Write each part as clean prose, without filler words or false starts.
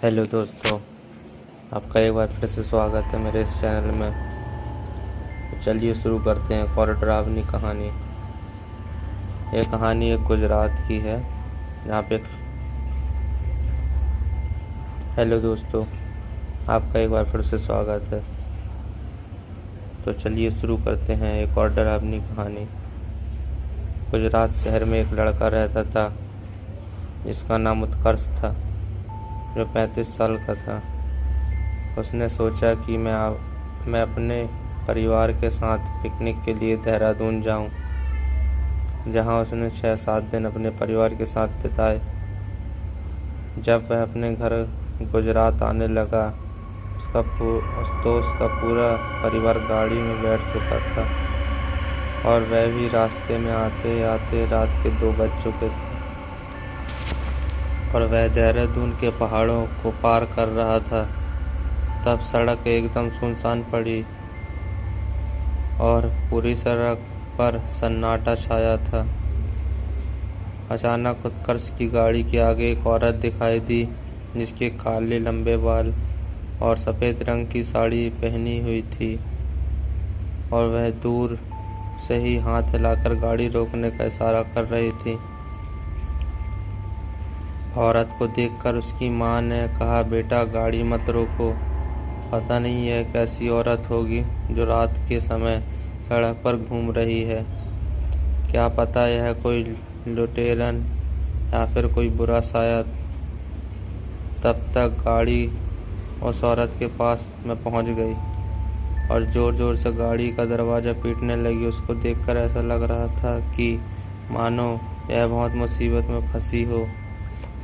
Hello दोस्तों, आपका एक बार फिर से स्वागत है मेरे इस चैनल में। तो चलिए शुरू करते हैं एक और डरावनी कहानी। ये कहानी एक गुजरात की है जहाँ पे हेलो दोस्तों, आपका एक बार फिर से स्वागत है। तो चलिए शुरू करते हैं एक और डरावनी कहानी। गुजरात शहर में एक लड़का रहता था जिसका नाम उत्कर्ष था, जो 35 साल का था। उसने सोचा कि मैं अपने परिवार के साथ पिकनिक के लिए देहरादून जाऊं, जहां उसने 6-7 दिन अपने परिवार के साथ बिताए। जब वह अपने घर गुजरात आने लगा, उसका पूरा परिवार गाड़ी में बैठ चुका था और वह भी रास्ते में आते आते रात के 2 बज चुके थे और वह देहरादून के पहाड़ों को पार कर रहा था। तब सड़क एकदम सुनसान पड़ी और पूरी सड़क पर सन्नाटा छाया था। अचानक उत्कर्ष की गाड़ी के आगे एक औरत दिखाई दी, जिसके काले लंबे बाल और सफ़ेद रंग की साड़ी पहनी हुई थी, और वह दूर से ही हाथ हिलाकर गाड़ी रोकने का इशारा कर रही थी। औरत को देखकर उसकी माँ ने कहा, बेटा गाड़ी मत रोको। पता नहीं यह कैसी औरत होगी जो रात के समय सड़क पर घूम रही है। क्या पता यह कोई लुटेरन या फिर कोई बुरा शायद। तब तक गाड़ी उस औरत के पास में पहुंच गई और जोर जोर से गाड़ी का दरवाज़ा पीटने लगी। उसको देखकर ऐसा लग रहा था कि मानो यह बहुत मुसीबत में फंसी हो।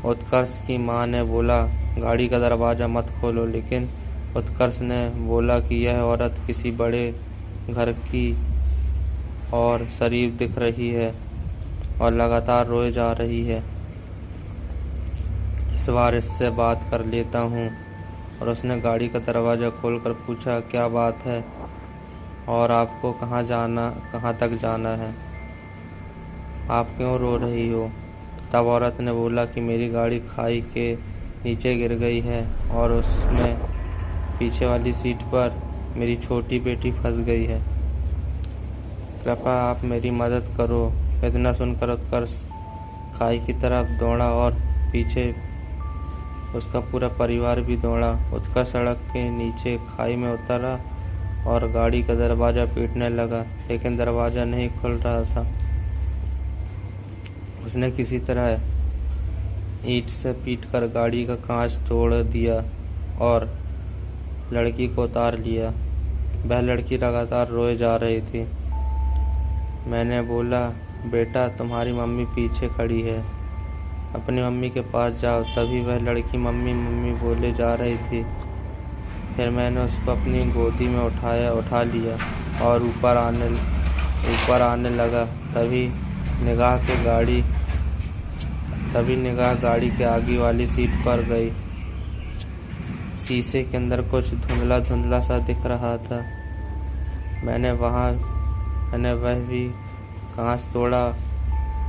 उत्कर्ष की माँ ने बोला, गाड़ी का दरवाज़ा मत खोलो, लेकिन उत्कर्ष ने बोला कि यह औरत किसी बड़े घर की और शरीफ दिख रही है और लगातार रोए जा रही है। इस बार इससे बात कर लेता हूँ। और उसने गाड़ी का दरवाज़ा खोलकर पूछा, क्या बात है और आपको कहाँ तक जाना है? आप क्यों रो रही हो? तब औरत ने बोला कि मेरी गाड़ी खाई के नीचे गिर गई है और उसमें पीछे वाली सीट पर मेरी छोटी बेटी फंस गई है। कृपया आप मेरी मदद करो। इतना सुनकर उत्कर्ष खाई की तरफ दौड़ा और पीछे उसका पूरा परिवार भी दौड़ा। उत्कर्ष सड़क के नीचे खाई में उतरा और गाड़ी का दरवाज़ा पीटने लगा, लेकिन दरवाज़ा नहीं खुल रहा था। उसने किसी तरह ईंट से पीटकर गाड़ी का कांच तोड़ दिया और लड़की को उतार लिया। वह लड़की लगातार रोए जा रही थी। मैंने बोला, बेटा तुम्हारी मम्मी पीछे खड़ी है, अपनी मम्मी के पास जाओ। तभी वह लड़की मम्मी मम्मी बोले जा रही थी। फिर मैंने उसको अपनी गोदी में उठा लिया और ऊपर आने लगा। तभी निगाह गाड़ी के आगे वाली सीट पर गई। शीशे के अंदर कुछ धुंधला धुंधला सा दिख रहा था। मैंने वह भी कांच तोड़ा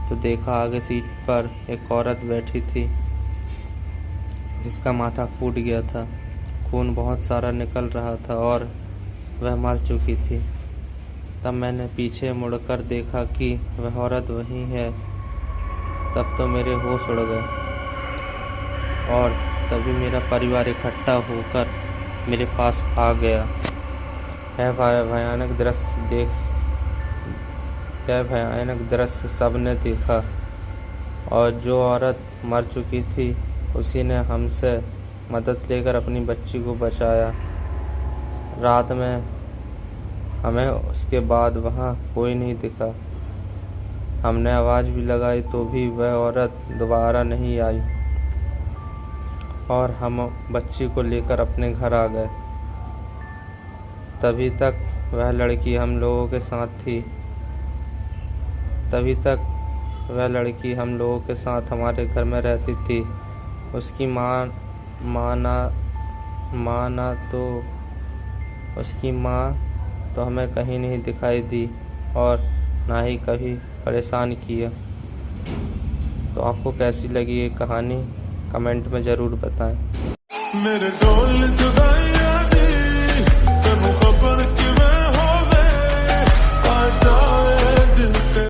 तो देखा आगे सीट पर एक औरत बैठी थी, जिसका माथा फूट गया था। खून बहुत सारा निकल रहा था और वह मर चुकी थी। तब मैंने पीछे मुड़कर देखा कि वह औरत वही है। तब तो मेरे होश उड़ गए और तभी मेरा परिवार इकट्ठा होकर मेरे पास आ गया। यह भयानक दृश्य सबने देखा और जो औरत मर चुकी थी उसी ने हमसे मदद लेकर अपनी बच्ची को बचाया। रात में हमें उसके बाद वहाँ कोई नहीं दिखा। हमने आवाज़ भी लगाई तो भी वह औरत दोबारा नहीं आई और हम बच्ची को लेकर अपने घर आ गए। तभी तक वह लड़की हम लोगों के साथ हमारे घर में रहती थी। उसकी माँ तो हमें कहीं नहीं दिखाई दी और ना ही कभी परेशान किया। तो आपको कैसी लगी ये कहानी कमेंट में ज़रूर बताएं। मेरे ढोल जुदाई